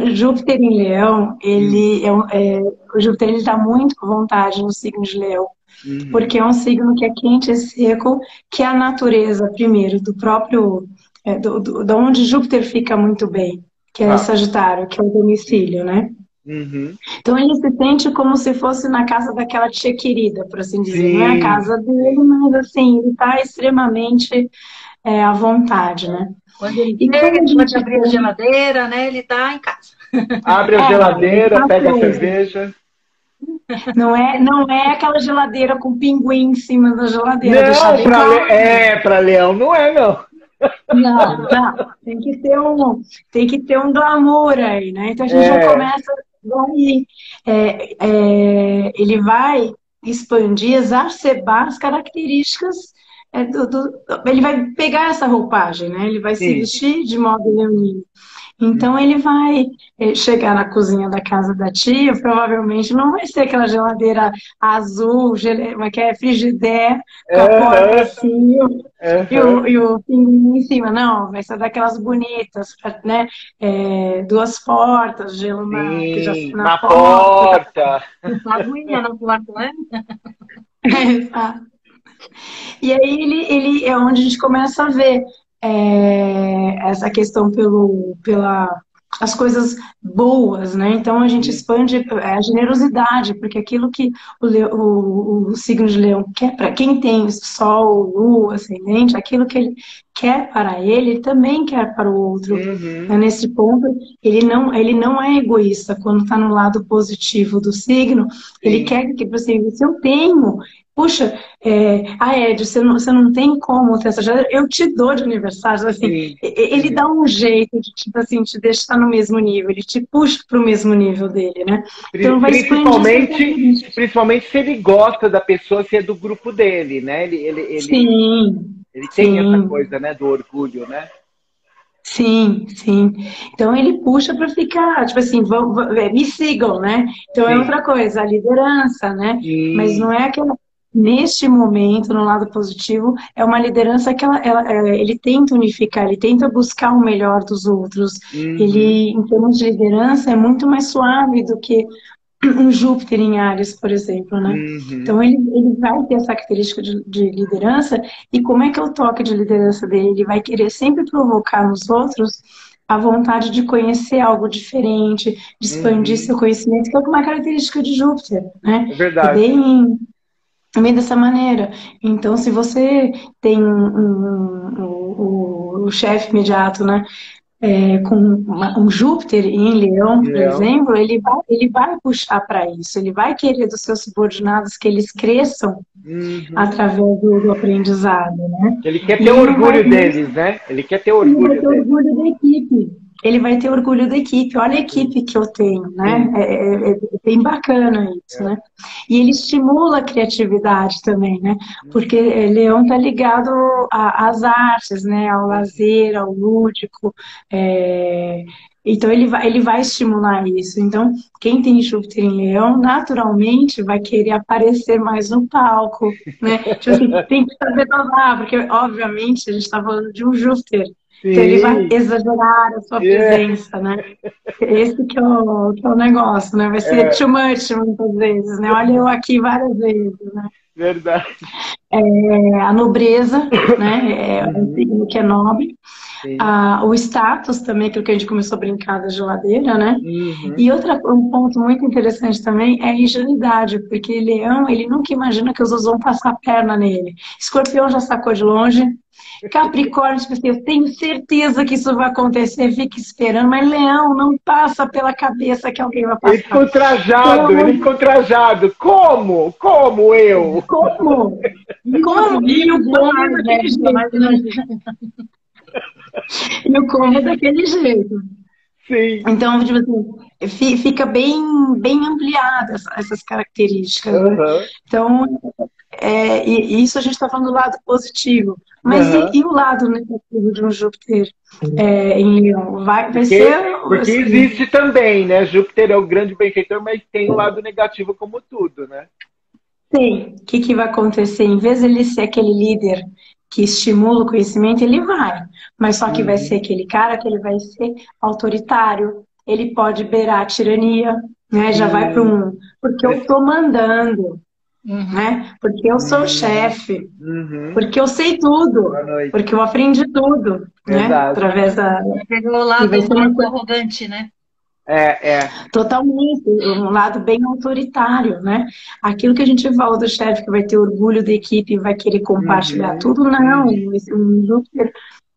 Então, Júpiter em Leão, Hum. o Júpiter ele dá muito vontade no signo de Leão, Uhum. porque é um signo que é quente e seco, que é a natureza, primeiro, do próprio, da onde Júpiter fica muito bem, que é Ah, Sagitário, que é o sim. domicílio, né? Uhum. Então ele se sente como se fosse na casa daquela tia querida, por assim dizer. Não é a Sim, casa dele, sim. mas assim, ele está extremamente à vontade, né? Quando ele E chega, quando a ele pode gente abrir a tem, geladeira, né? Ele tá em casa. Abre a ele geladeira, está pega a pronto. cerveja. Não é aquela geladeira com pinguim em cima da geladeira, deixar Não, bem claro. para Leão não é, não. Não, não. Tem que ter um glamour aí, né? Então a gente já É, começa daí. Ele vai expandir, exacerbar as características ele vai pegar essa roupagem, né? Ele vai se sim. vestir de modo leonino. Então ele vai chegar na cozinha da casa da tia, provavelmente não vai ser aquela geladeira azul, que é Frigidaire, com a porta Aham, assim, aham. e o pinguim em cima. Não, vai ser daquelas bonitas, né? Duas portas, gelo que já Sim, na na porta. porta. A aguinha no quarto, né? E aí ele é onde a gente começa a ver essa questão pela as coisas boas, né? Então a gente Hum, expande a generosidade, porque aquilo que o signo de Leão quer para quem tem Sol, Lua, Ascendente, aquilo que ele quer para ele também quer para o outro. uhum, Né? Nesse ponto, ele não é egoísta quando está no lado positivo do signo, ele sim, quer que, assim, se eu tenho, puxa, Ed, você não tem como ter essa geladeira, eu te dou de aniversário, assim, sim, ele sim. dá um jeito de, tipo assim, te deixar no mesmo nível, ele te puxa para o mesmo nível dele, né? Então vai expandir essa Principalmente, característica. principalmente se ele gosta da pessoa, se é do grupo dele, né? Sim, Ele tem essa sim, coisa, né, do orgulho, né? sim, sim. Então ele puxa para ficar, tipo assim, me sigam, né? Então é Sim, outra coisa, a liderança, né? Mas não sim, é aquela. Neste momento, no lado positivo, é uma liderança que ele tenta unificar, ele tenta buscar o melhor dos outros. uhum, Ele, em termos de liderança, é muito mais suave do que um Júpiter em Áries, por exemplo, né? uhum, Então ele vai ter essa característica de liderança, e como é que é o toque de liderança dele? Ele vai querer sempre provocar nos outros a vontade de conhecer algo diferente, de expandir uhum. seu conhecimento, que é uma característica de Júpiter, né? É É verdade. bem dessa maneira. Então, se você tem o chefe imediato, né? Com um Júpiter em Leão, por Leão. exemplo, ele vai puxar para isso, ele vai querer dos seus subordinados que eles cresçam Uhum. através do aprendizado, né? Ele quer E ter ele não vai, orgulho deles, né? Ele quer ter ele vai orgulho ter deles. orgulho da equipe. Ele vai ter orgulho da equipe. Olha a equipe que eu tenho, né? Sim. É bem bacana isso, É. né? E ele estimula a criatividade também, né? Porque Leão está ligado às artes, né? Ao Uhum. lazer, ao lúdico. é, Então ele vai estimular isso. Então, quem tem Júpiter em Leão, naturalmente vai querer aparecer mais no palco, né? Tipo assim, tem que saber dosar, porque obviamente a gente está falando de um Júpiter. Então ele vai Sim. exagerar a sua É. presença, né? Esse que é o negócio, né? Vai ser É too much muitas vezes, né? Olha eu aqui várias vezes, né? verdade. A nobreza, né? É um Uhum. signo que é nobre. Sim. O status também, aquilo que a gente começou a brincar da geladeira, né? Uhum. E um ponto muito interessante também é a ingenuidade, porque Leão, ele nunca imagina que os outros vão passar a perna nele. Escorpião já sacou de longe. Capricórnio, tipo assim, eu tenho certeza que isso vai acontecer, fica esperando, mas Leão não passa pela cabeça que alguém vai passar. Pelo amor Ele de ficou trajado. Como? Como eu? como? Isso, Como? E o como é jamais, né? daquele Jamais jeito, né? imagina. E o como é daquele jeito. Sim. Então, tipo assim, fica bem ampliada essas características, né? Aham. Então, e isso a gente está falando do lado positivo. Mas e, Aham. e o lado negativo de um Júpiter em Leão? Vai ser, Porque assim, existe também, né? Júpiter é o grande benfeitor, mas tem o lado negativo como tudo, né? tem. O que vai acontecer? Em vez de ele ser aquele líder que estimula o conhecimento, ele vai. Mas só que vai ser Uhum. aquele cara que ele vai ser autoritário, ele pode beirar a tirania, né? Já vai para um... Porque eu estou mandando, né? Porque eu sou o chefe, porque eu sei tudo, Boa noite. porque eu aprendi tudo, né? Exato. Através da... Pegou o E vai lado ser uma coisa arrogante, né? totalmente, um lado bem autoritário, né? Aquilo que a gente fala do chefe que vai ter orgulho da equipe e vai querer compartilhar tudo, não. Um Júpiter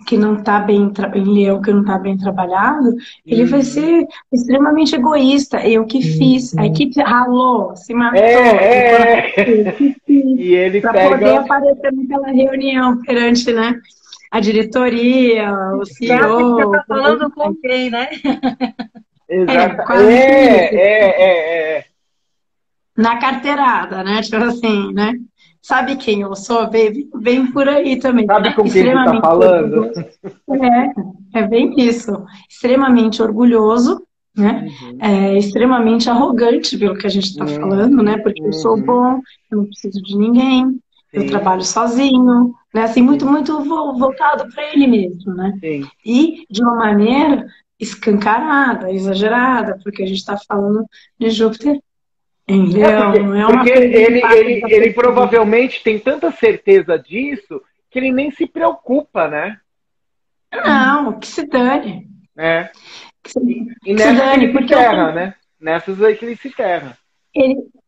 que não está bem em Leão, que não está bem trabalhado, ele vai ser extremamente egoísta. Eu que fiz, a equipe ralou, se matou, eu que fiz, E ele para pega... poder aparecer naquela reunião perante, né, a diretoria, o CEO. Você está falando com quem, né? Exato. Na carteirada, né? Tipo assim, né? Sabe quem eu sou? Vem por aí também. Sabe com quem você está falando? É bem isso. Extremamente orgulhoso, né? Extremamente arrogante pelo que a gente está falando, né? Porque eu sou bom, eu não preciso de ninguém, eu trabalho sozinho, né? Assim, muito voltado para ele mesmo, né? E de uma maneira escancarada, exagerada, porque a gente está falando de Júpiter em Leão, não é uma porque ele provavelmente tem tanta certeza disso que ele nem se preocupa, né? Não, que se dane. E nessas ele se ferra, né? Nessas aí que ele se ferra.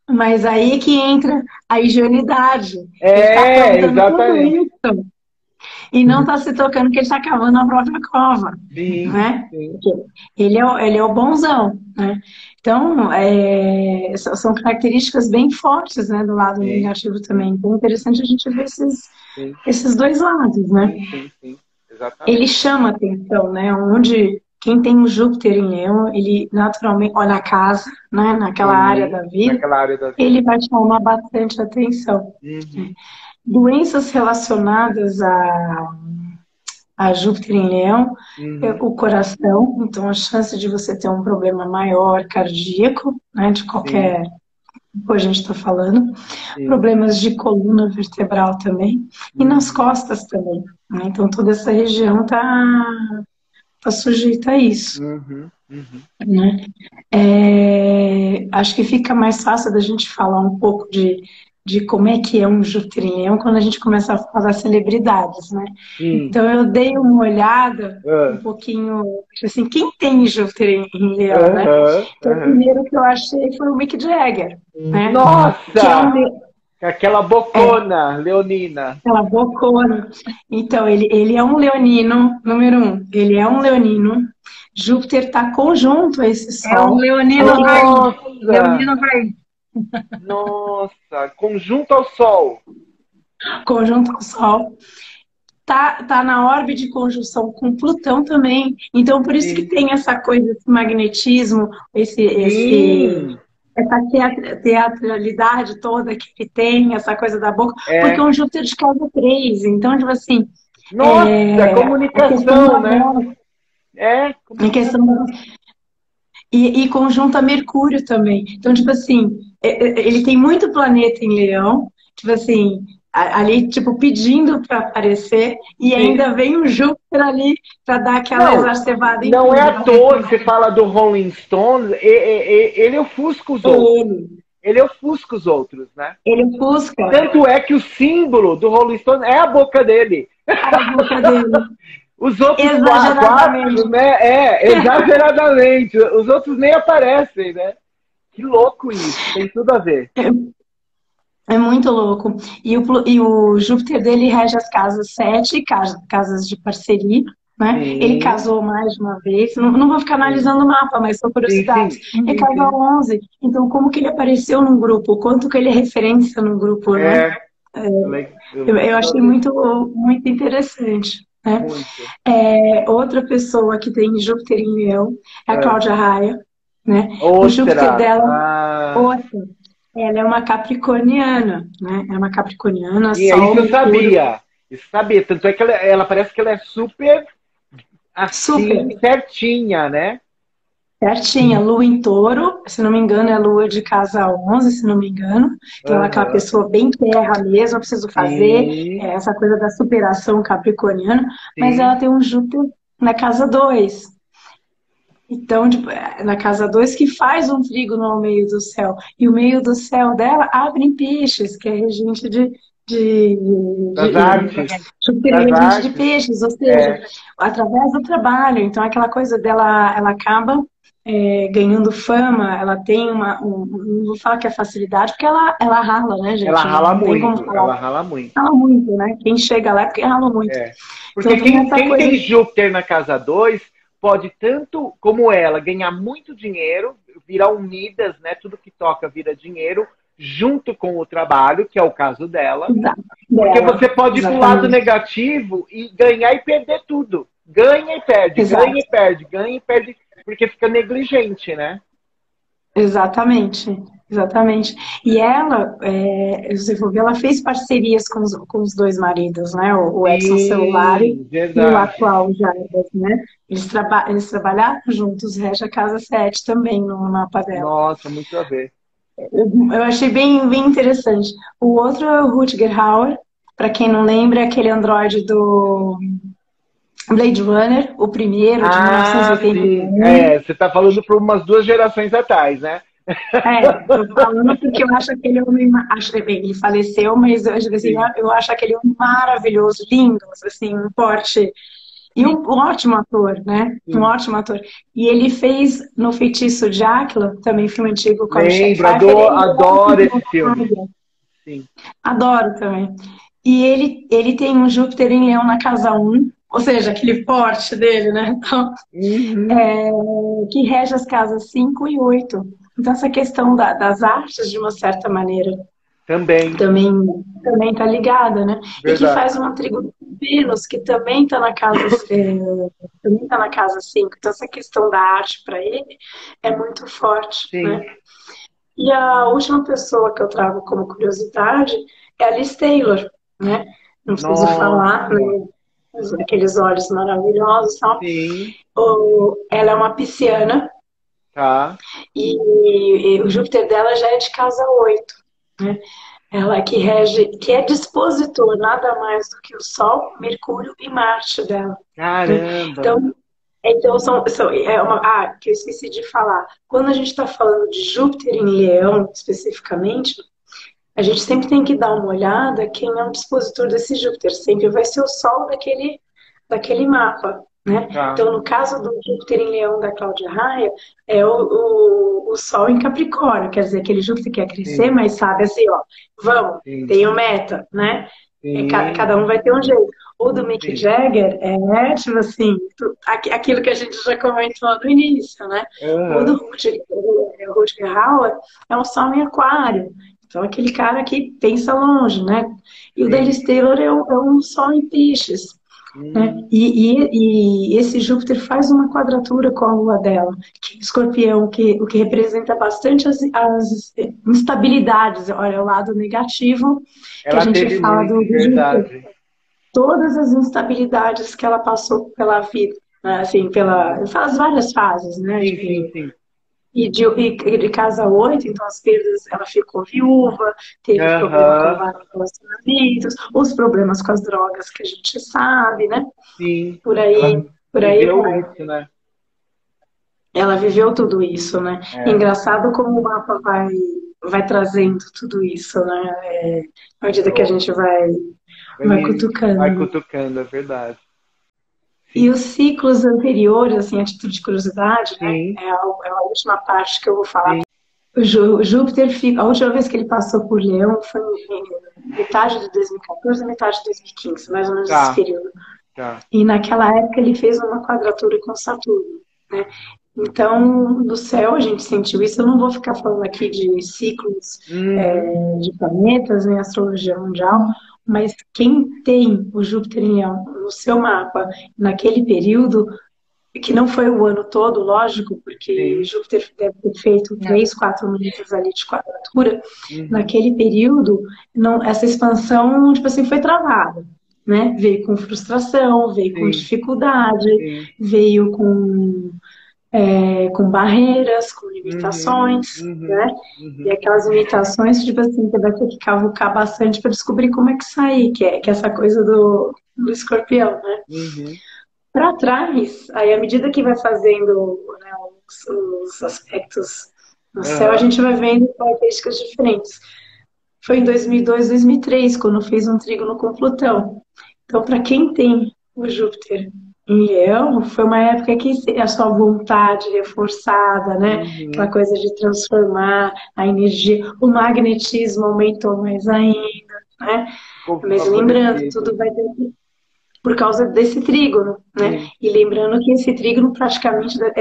Mas aí que entra a ingenuidade. Exatamente. Isso. E não está se tocando que ele está cavando a própria cova. Né? Ele é o bonzão, né? Então, são características bem fortes, né, do lado negativo também. Então é interessante a gente ver esses dois lados, né? Exatamente. Ele chama atenção, né? Onde quem tem o Júpiter em Leão, ele naturalmente olha a casa, né? Naquela área da vida, ele vai chamar bastante atenção. Doenças relacionadas a Júpiter em Leão, o coração, então a chance de você ter um problema maior cardíaco, né, de qualquer que a gente está falando, problemas de coluna vertebral também, e nas costas também, né? Então toda essa região tá sujeita a isso. Né? Acho que fica mais fácil da gente falar um pouco de como é que é um Júpiter em Leão quando a gente começa a falar celebridades, né? Então eu dei uma olhada um pouquinho, assim, quem tem Júpiter em Leão, né? Então o primeiro que eu achei foi o Mick Jagger, né? Nossa! Aquela bocona leonina. Aquela bocona. Então, ele é um leonino, número 1. Ele é um leonino. Júpiter está conjunto a esse Sol. É um leonino raiz. Leonino raiz. Nossa, conjunto ao Sol. Conjunto ao Sol. Tá na órbita de conjunção com Plutão também. Então, por isso que tem essa coisa, esse magnetismo, essa teatralidade toda que ele tem, essa coisa da boca, porque é um Júpiter de casa 3. Então, tipo assim... Nossa, comunicação, né? Em questão da... E conjunto a Mercúrio também. Então, tipo assim, ele tem muito planeta em Leão, tipo assim, ali, tipo, pedindo para aparecer, e ainda vem o Júpiter ali para dar aquela exacerbada. Não é à toa que você fala do Rolling Stones, ele ofusca os outros. Ele ofusca os outros, né? Ele ofusca. Tanto é que o símbolo do Rolling Stones é a boca dele. A boca dele. Os outros quatro, né? Exageradamente. Os outros nem aparecem, né? Que louco isso. Tem tudo a ver. É muito louco. E o Júpiter dele rege as casas 7, casas de parceria, né? Ele casou mais de uma vez. Não vou ficar analisando o mapa, mas são curiosidades. Ele casou 11. Então, como que ele apareceu num grupo? Quanto que ele é referência no grupo, né? Eu achei muito, muito interessante. Né? Outra pessoa que tem Júpiter em Leão é a Cláudia Raia. Né? O Júpiter dela... Ela é uma capricorniana, né? É uma capricorniana. E isso eu sabia. Isso sabia. Tanto é que ela parece que ela é super, assim, certinha, né? Certinha. Lua em Touro, se não me engano, é lua de casa 11, se não me engano. Então, ela é aquela pessoa bem terra mesmo, eu preciso fazer essa coisa da superação capricorniana. Mas ela tem um Júpiter na casa 2. Então, tipo, na casa 2 que faz um trígono ao meio do céu. E o meio do céu dela abre em peixes, que é regente de, Das de, artes. Júpiter é Das regente de artes. peixes, ou seja, É. através do trabalho. Então, aquela coisa dela, ela acaba ganhando fama, ela tem não vou falar que é facilidade, porque ela rala, né, Ela gente? rala Não tem como muito, falar. ela rala muito. Rala muito, né? Quem chega lá é porque rala muito. É. Então, Porque tem essa quem coisa. tem Júpiter na casa 2 pode, tanto como ela, ganhar muito dinheiro, virar um Midas, né? Tudo que toca vira dinheiro, junto com o trabalho, que é o caso dela. Porque Dela, você pode ir para o lado exatamente. negativo e ganhar e perder tudo. Ganha e perde, Exato. ganha e perde, ganha e perde, porque fica negligente, né? Exatamente, exatamente. E ela, você for ver, ela fez parcerias com os dois maridos, né? O Edson Celulari Sim, e o verdade. atual Jarbas, né? Eles trabalharam juntos, rege a Casa 7 também no mapa dela. Nossa, muito a ver. Eu achei bem interessante. O outro é o Rutger Hauer, para quem não lembra, é aquele androide do Blade Runner, o primeiro, de Ah, sim. 1981. É, você está falando para umas 2 gerações atrás, né? Tô falando porque eu acho aquele homem, acho bem, ele faleceu, mas assim, Sim. eu acho aquele homem maravilhoso, lindo, assim, um porte, e um ótimo ator, né? Um Sim. ótimo ator. E ele fez no Feitiço de Áquila, também filme antigo com a Michelle Lembro, Pfeiffer, ele adoro esse filme. Sim. adoro também. E ele tem um Júpiter em Leão na casa 1, ou seja, aquele porte dele, né? Então, Uhum. que rege as casas 5 e 8. Então, essa questão das artes, de uma certa maneira, Também, também também está ligada, né? E que verdade. faz uma trigo com Vênus, que também está na casa também tá na casa 5. Então, essa questão da arte para ele é muito forte, Sim. né? E a última pessoa que eu trago como curiosidade é a Liz Taylor, né? Não preciso falar, Nossa, né? Aqueles olhos maravilhosos, tal. sim, Ela é uma pisciana tá. e o Júpiter dela já é de casa 8, né? Ela que rege, que é dispositor nada mais do que o Sol, Mercúrio e Marte dela, né? Caramba. Então que eu esqueci de falar. Quando a gente está falando de Júpiter em Leão, especificamente, a gente sempre tem que dar uma olhada quem é o dispositor desse Júpiter. Sempre vai ser o Sol daquele mapa, né? Tá. Então, no caso do Júpiter em Leão da Cláudia Raia, é o Sol em Capricórnio, quer dizer, aquele Júpiter que quer crescer, Sim, mas sabe assim, ó, vamos, sim, tenho meta, né? sim, Cada um vai ter um jeito. O do Mick sim. Jagger tipo assim, aquilo que a gente já comentou no início, né? O do Aham, Rutger Hauer é um Sol em Aquário. Então, aquele cara que pensa longe, né? E o da sim. Liz Taylor é um Sol em Peixes, né? Hum, E esse Júpiter faz uma quadratura com a Lua dela, que é Escorpião, o que representa bastante as instabilidades. Olha, é o lado negativo que a ela gente teve fala muito, do Júpiter. verdade. Todas as instabilidades que ela passou pela vida, né? Assim, pelas várias fases, né? Sim, sim, sim. De casa 8, então as perdas, ela ficou viúva, teve problema com Aham, vários relacionamentos, os problemas com as drogas que a gente sabe, né? sim. Por Ela aí, por aí viveu vai. isso, né? Ela viveu tudo isso, né? É. Engraçado como o mapa vai trazendo tudo isso, né? À medida que a gente vai Vai cutucando. cutucando, é verdade. E Sim, os ciclos anteriores, assim, a título de curiosidade, né? sim, É a última parte que eu vou falar. sim. O Júpiter fica. A última vez que ele passou por Leão foi em metade de 2014 e metade de 2015, mais ou menos esse Tá, período. tá. E naquela época ele fez uma quadratura com Saturno, né? Então, no céu a gente sentiu isso. Eu não vou ficar falando aqui de ciclos Uhum. de planetas, nem astrologia mundial, mas quem tem o Júpiter em Leão no seu mapa naquele período, que não foi o ano todo, lógico, porque Sim. Júpiter deve ter feito Não. 3, 4 meses ali de quadratura, Uhum. naquele período, não, essa expansão, tipo assim, foi travada, né? Veio com frustração, veio com Sim, dificuldade, sim. veio com barreiras, com Uhum. limitações, né? Uhum. E Uhum. aquelas limitações, tipo assim, você vai ter que cavucar bastante para descobrir como é que sair, que é essa coisa do escorpião, né? Uhum. Para trás, aí à medida que vai fazendo, né, os aspectos no céu, a gente vai vendo características diferentes. Foi em 2002, 2003, quando fez um trígono com Plutão. Então, para quem tem o Júpiter em Leão, foi uma época que a sua vontade reforçada, né? Aquela coisa de transformar a energia, o magnetismo aumentou mais ainda, né? Mas lembrando, tudo vai ter por causa desse trígono, né? E lembrando que esse trígono praticamente ele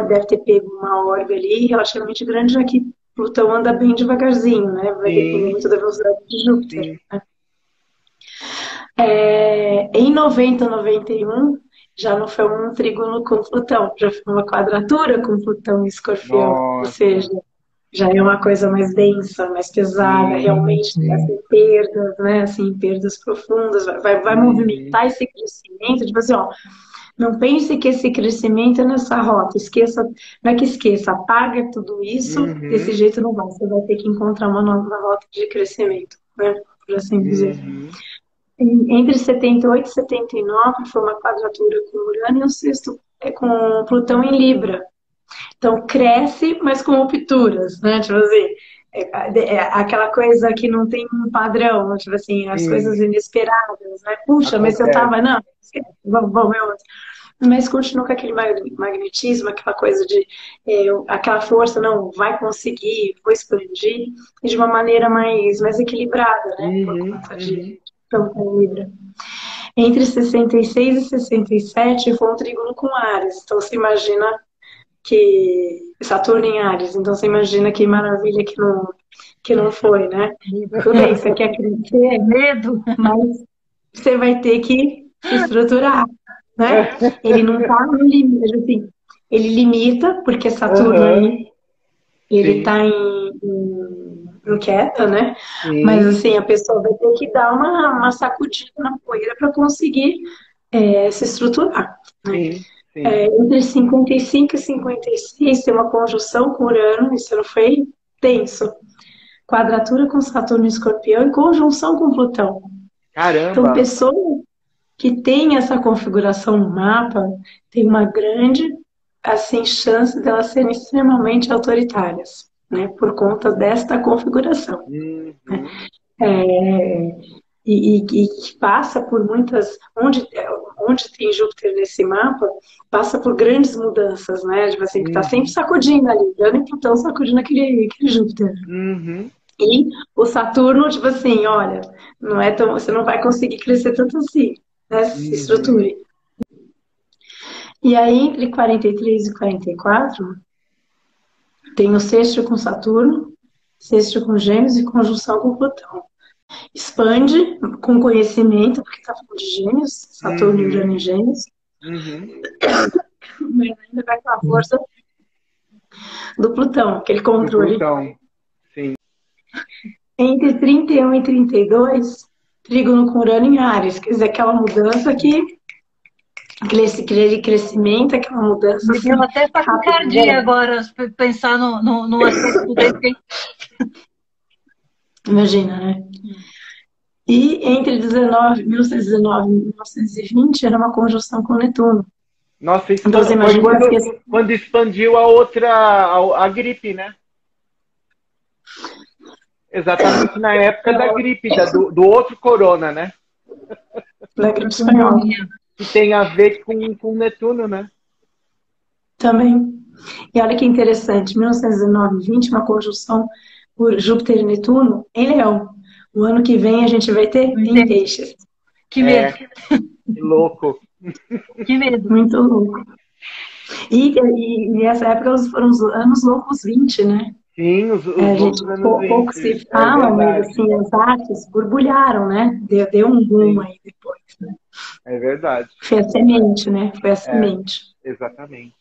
deve ter pego uma órbita ali relativamente grande, já que Plutão anda bem devagarzinho, né? Vai depender muito da velocidade de Júpiter. Né? Em 90, 91, já não foi um trígono com Plutão, já foi uma quadratura com Plutão e Escorpião. Nossa. Ou seja, já é uma coisa mais densa, mais pesada, realmente assim, perdas, né? Assim, perdas profundas, vai movimentar esse crescimento, tipo assim, ó, não pense que esse crescimento é nessa rota, esqueça, não é que esqueça, apaga tudo isso, desse jeito não vai, você vai ter que encontrar uma nova rota de crescimento, né? Por assim dizer. Entre 78 e 79 foi uma quadratura com Urano e o sexto com Plutão em Libra. Então, cresce, mas com rupturas, né? Tipo assim, aquela coisa que não tem um padrão, tipo assim, as coisas inesperadas, né? Puxa, mas eu tava, não, vamos ver outro. Mas continua com aquele magnetismo, aquela coisa de, aquela força, não, vai conseguir, vou expandir, e de uma maneira mais equilibrada, né? Por conta de Plutão Libra. Entre 66 e 67 foi um trígono com Áries, então você imagina que Saturno em Áries, então você imagina que maravilha que não foi, né? Tudo bem, você quer crescer, medo, mas você vai ter que se estruturar, né? Ele não tá no limite, assim, ele limita, porque Saturno aí, ele tá em queda, né? Mas assim, a pessoa vai ter que dar uma sacudida na poeira para conseguir se estruturar, né? Entre 55 e 56 tem uma conjunção com Urano, isso não foi tenso. Quadratura com Saturno e Escorpião e conjunção com Plutão. Caramba! Então, pessoas que têm essa configuração no mapa têm uma grande assim, chance de elas serem extremamente autoritárias, né? Por conta desta configuração. E que passa por muitas, onde tem Júpiter nesse mapa, passa por grandes mudanças, né? Tipo assim, que tá sempre sacudindo ali, Urano e Plutão sacudindo aquele Júpiter. E o Saturno, tipo assim, olha, não é tão, você não vai conseguir crescer tanto assim, né? Se estruture. E aí, entre 43 e 44, tem o sexto com Saturno, sexto com Gêmeos e conjunção com Plutão. Expande com conhecimento, porque está falando de Gêmeos, Saturno e Urano em Gêmeos. Mas ainda vai com a força do Plutão, aquele controle. Plutão. Sim. Entre 31 e 32, trígono com Urano em Áries, quer dizer, aquela mudança que aquele crescimento, aquela mudança. Me deu até taquicardia agora, pensar no aspecto desse. Imagina, né? E entre 1919 e 1920 era uma conjunção com Netuno. Nossa, isso então, foi quando expandiu a gripe, né? Exatamente na época da gripe, do outro corona, né? Da gripe espanhola. Que tem a ver com Netuno, né? Também. E olha que interessante, 1919 e 20, uma conjunção por Júpiter e Netuno em Leão. O ano que vem a gente vai ter em Peixes. Que medo. Que louco. Que medo. Muito louco. E nessa época foram os anos loucos 20, né? Sim, os gente, pouco se fala, mas assim, as artes borbulharam, né? Deu um boom aí depois, né? É verdade. Foi a semente, né? Foi a semente. Exatamente.